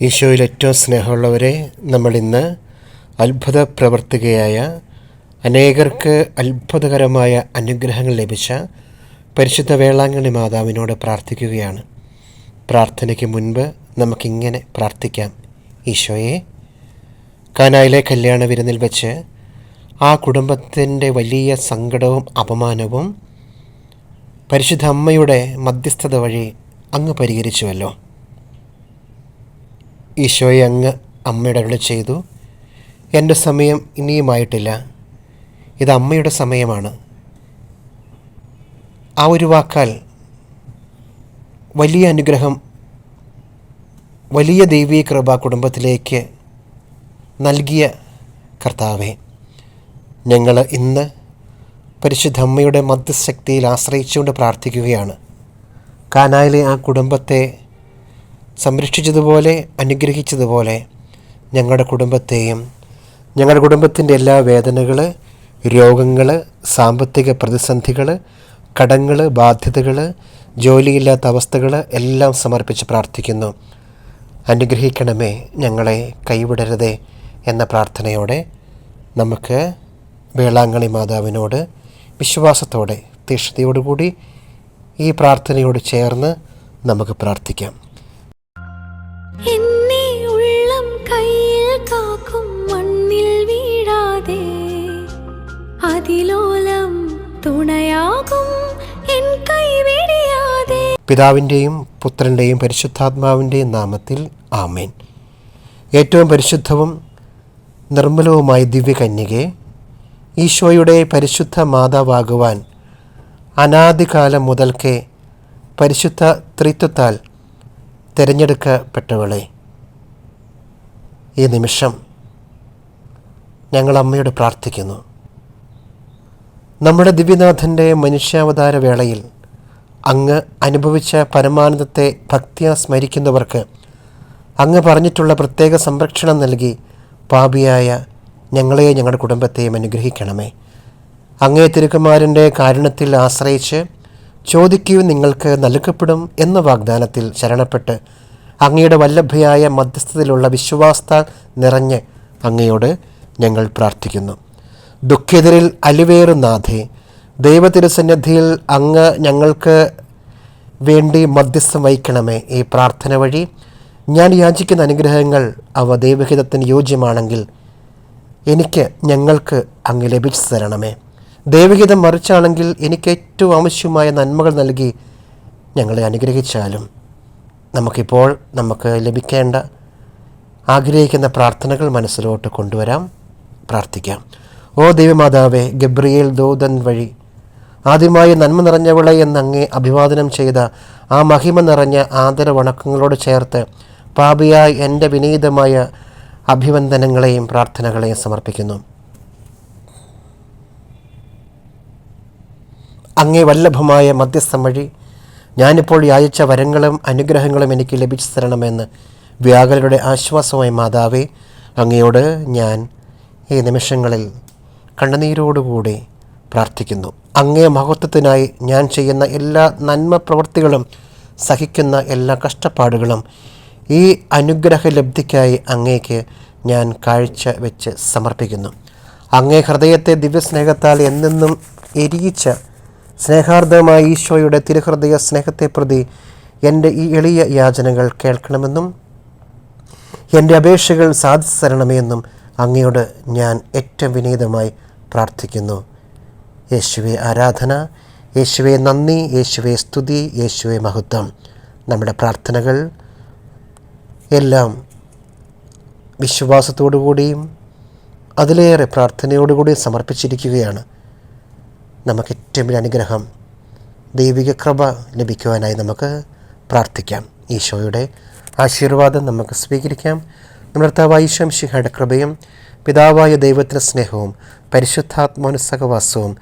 ഈശോയിൽ ഏറ്റവും സ്നേഹമുള്ളവരെ, നമ്മളിന്ന് അത്ഭുത പ്രവർത്തികയായ അനേകർക്ക് അത്ഭുതകരമായ അനുഗ്രഹങ്ങൾ ലഭിച്ച പരിശുദ്ധ വേളാങ്കണ്ണി മാതാവിനോട് പ്രാർത്ഥിക്കുകയാണ്. പ്രാർത്ഥനയ്ക്ക് മുൻപ് നമുക്കിങ്ങനെ പ്രാർത്ഥിക്കാം. ഈശോയെ, കാനായിലെ കല്യാണ വിരുന്നിൽ വെച്ച് ആ കുടുംബത്തിൻ്റെ വലിയ സങ്കടവും അപമാനവും പരിശുദ്ധ അമ്മയുടെ മധ്യസ്ഥത വഴി അങ്ങ് പരിഹരിച്ചുവല്ലോ. ഈശോയെ, അങ്ങ് അമ്മയുടെ അരുളി ചെയ്തു, എൻ്റെ സമയം ഇനിയുമായിട്ടില്ല, ഇത് അമ്മയുടെ സമയമാണ്. ആ ഒരു വാക്കാൽ വലിയ അനുഗ്രഹം, വലിയ ദൈവീക കൃപ കുടുംബത്തിലേക്ക് നൽകിയ കർത്താവേ, ഞങ്ങൾ ഇന്ന് പരിശുദ്ധ അമ്മയുടെ മധ്യശക്തിയിൽ ആശ്രയിച്ചുകൊണ്ട് പ്രാർത്ഥിക്കുകയാണ്. കാനായിലെ ആ കുടുംബത്തെ സംരക്ഷിച്ചതുപോലെ, അനുഗ്രഹിച്ചതുപോലെ ഞങ്ങളുടെ കുടുംബത്തെയും, ഞങ്ങളുടെ കുടുംബത്തിൻ്റെ എല്ലാ വേദനകൾ, രോഗങ്ങൾ, സാമ്പത്തിക പ്രതിസന്ധികൾ, കടങ്ങൾ, ബാധ്യതകൾ, ജോലിയില്ലാത്ത അവസ്ഥകൾ എല്ലാം സമർപ്പിച്ച് പ്രാർത്ഥിക്കുന്നു. അനുഗ്രഹിക്കണമേ, ഞങ്ങളെ കൈവിടരുതേ എന്ന പ്രാർത്ഥനയോടെ നമുക്ക് വേളാങ്കണ്ണി മാതാവിനോട് വിശ്വാസത്തോടെ, തീഷ്ണതയോടുകൂടി ഈ പ്രാർത്ഥനയോട് ചേർന്ന് നമുക്ക് പ്രാർത്ഥിക്കാം. എന്നെ ഉള്ളം കയ്യിൽ കാക്കും, മണ്ണിൽ വീഴാതെ അതിലോലം തുണയാകും, എൻ കൈ വെടിയാതെ. പിതാവിൻ്റെയും പുത്രൻ്റെയും പരിശുദ്ധാത്മാവിൻ്റെയും നാമത്തിൽ ആമേൻ. ഏറ്റവും പരിശുദ്ധവും നിർമ്മലവുമായ ദിവ്യകന്യകെ, ഈശോയുടെ പരിശുദ്ധ മാതാവാകുവാൻ അനാദികാലം മുതൽക്കേ പരിശുദ്ധ ത്രിത്വത്താൽ തിരഞ്ഞെടുക്കപ്പെട്ടവളെ, ഈ നിമിഷം ഞങ്ങൾ അമ്മയോട് പ്രാർത്ഥിക്കുന്നു. നമ്മുടെ ദിവ്യനാഥൻ്റെ മനുഷ്യാവതാര വേളയിൽ അങ്ങ് അനുഭവിച്ച പരമാനന്ദത്തെ ഭക്തിയാ സ്മരിക്കുന്നവർക്ക് അങ്ങ് പറഞ്ഞിട്ടുള്ള പ്രത്യേക സംരക്ഷണം നൽകി പാപിയായ ഞങ്ങളെയും ഞങ്ങളുടെ കുടുംബത്തെയും അനുഗ്രഹിക്കണമേ. അങ്ങേ തിരുക്കുമാരൻ്റെ കാരുണ്യത്തിൽ ആശ്രയിച്ച് ചോദിക്കുകയും നിങ്ങൾക്ക് നൽകപ്പെടും എന്ന വാഗ്ദാനത്തിൽ ശരണപ്പെട്ട് അങ്ങയുടെ വല്ലഭയായ മധ്യസ്ഥതയിലുള്ള വിശ്വാസത്താൽ നിറഞ്ഞ് അങ്ങയോട് ഞങ്ങൾ പ്രാർത്ഥിക്കുന്നു. ദുഃഖിതരിൽ അലിവേറുനാഥേ, ദൈവതിരുസന്നിധിയിൽ അങ്ങ് ഞങ്ങൾക്ക് വേണ്ടി മധ്യസ്ഥം വഹിക്കണമേ. ഈ പ്രാർത്ഥന വഴി ഞാൻ യാചിക്കുന്ന അനുഗ്രഹങ്ങൾ അവ ദൈവഹിതത്തിന് യോജ്യമാണെങ്കിൽ ഞങ്ങൾക്ക് അങ്ങ് ലഭിച്ചു തരണമേ. ദൈവഹിതം മറിച്ചാണെങ്കിൽ എനിക്ക് ഏറ്റവും ആവശ്യമായ നന്മകൾ നൽകി ഞങ്ങളെ അനുഗ്രഹിച്ചാലും. നമുക്കിപ്പോൾ നമുക്ക് ലഭിക്കേണ്ട ആഗ്രഹിക്കുന്ന പ്രാർത്ഥനകൾ മനസ്സിലോട്ട് കൊണ്ടുവരാം, പ്രാർത്ഥിക്കാം. ഓ ദൈവമാതാവേ, ഗബ്രിയേൽ ദൂതൻ വഴി ആദ്യമായി നന്മ നിറഞ്ഞവളെ എന്നങ്ങേ അഭിവാദനം ചെയ്ത ആ മഹിമ നിറഞ്ഞ ആദരവണക്കങ്ങളോട് ചേർത്ത് പാപിയായി എൻ്റെ വിനീതമായ അഭിവന്ദനങ്ങളെയും പ്രാർത്ഥനകളെയും സമർപ്പിക്കുന്നു. അങ്ങേ വല്ലഭമായ മധ്യസ്ഥം വഴി ഞാനിപ്പോൾ യാചിച്ച വരങ്ങളും അനുഗ്രഹങ്ങളും എനിക്ക് ലഭിച്ചു തരണമെന്ന് വ്യാകുലരുടെ ആശ്വാസമായ മാതാവേ, അങ്ങയോട് ഞാൻ ഈ നിമിഷങ്ങളിൽ കണ്ണുനീരോടുകൂടി പ്രാർത്ഥിക്കുന്നു. അങ്ങേ മഹത്വത്തിനായി ഞാൻ ചെയ്യുന്ന എല്ലാ നന്മ പ്രവൃത്തികളും, സഹിക്കുന്ന എല്ലാ കഷ്ടപ്പാടുകളും ഈ അനുഗ്രഹ ലബ്ധിക്കായി അങ്ങേക്ക് ഞാൻ കാഴ്ച വെച്ച് സമർപ്പിക്കുന്നു. അങ്ങേ ഹൃദയത്തെ ദിവ്യസ്നേഹത്താൽ എന്നെന്നും എരിയിച്ച സ്നേഹാർദ്ദമായ ഈശോയുടെ തിരുഹൃദയ സ്നേഹത്തെ പ്രതി എൻ്റെ ഈ എളിയ യാചനകൾ കേൾക്കണമെന്നും എൻ്റെ അപേക്ഷകൾ സാധിച്ചു തരണമെന്നും അങ്ങയോട് ഞാൻ ഏറ്റവും വിനീതമായി പ്രാർത്ഥിക്കുന്നു. യേശുവേ ആരാധന, യേശുവേ നന്ദി, യേശുവേ സ്തുതി, യേശുവേ മഹത്വം. നമ്മുടെ പ്രാർത്ഥനകൾ എല്ലാം വിശ്വാസത്തോടുകൂടിയും അതിലേറെ പ്രാർത്ഥനയോടുകൂടിയും സമർപ്പിച്ചിരിക്കുകയാണ്. നമുക്ക് ഏറ്റവും വലിയ അനുഗ്രഹം, ദൈവിക കൃപ ലഭിക്കുവാനായി നമുക്ക് പ്രാർത്ഥിക്കാം. ഈശോയുടെ ആശീർവാദം നമുക്ക് സ്വീകരിക്കാം. നമ്മുടെ കർത്താവായ ഈശോ മിശിഹായുടെ കൃപയും പിതാവായ ദൈവത്തിൻ്റെ സ്നേഹവും പരിശുദ്ധാത്മാവിൻ്റെ സഹവാസവും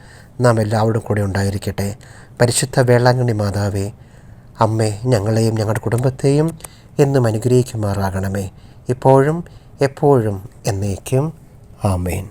നാം എല്ലാവരും കൂടെ ഉണ്ടായിരിക്കട്ടെ. പരിശുദ്ധ വേളാങ്കണ്ണി മാതാവേ, അമ്മേ, ഞങ്ങളെയും ഞങ്ങളുടെ കുടുംബത്തെയും എന്നും അനുഗ്രഹിക്കുമാറാകണമേ, ഇപ്പോഴും എപ്പോഴും എന്നേക്കും. ആമേൻ.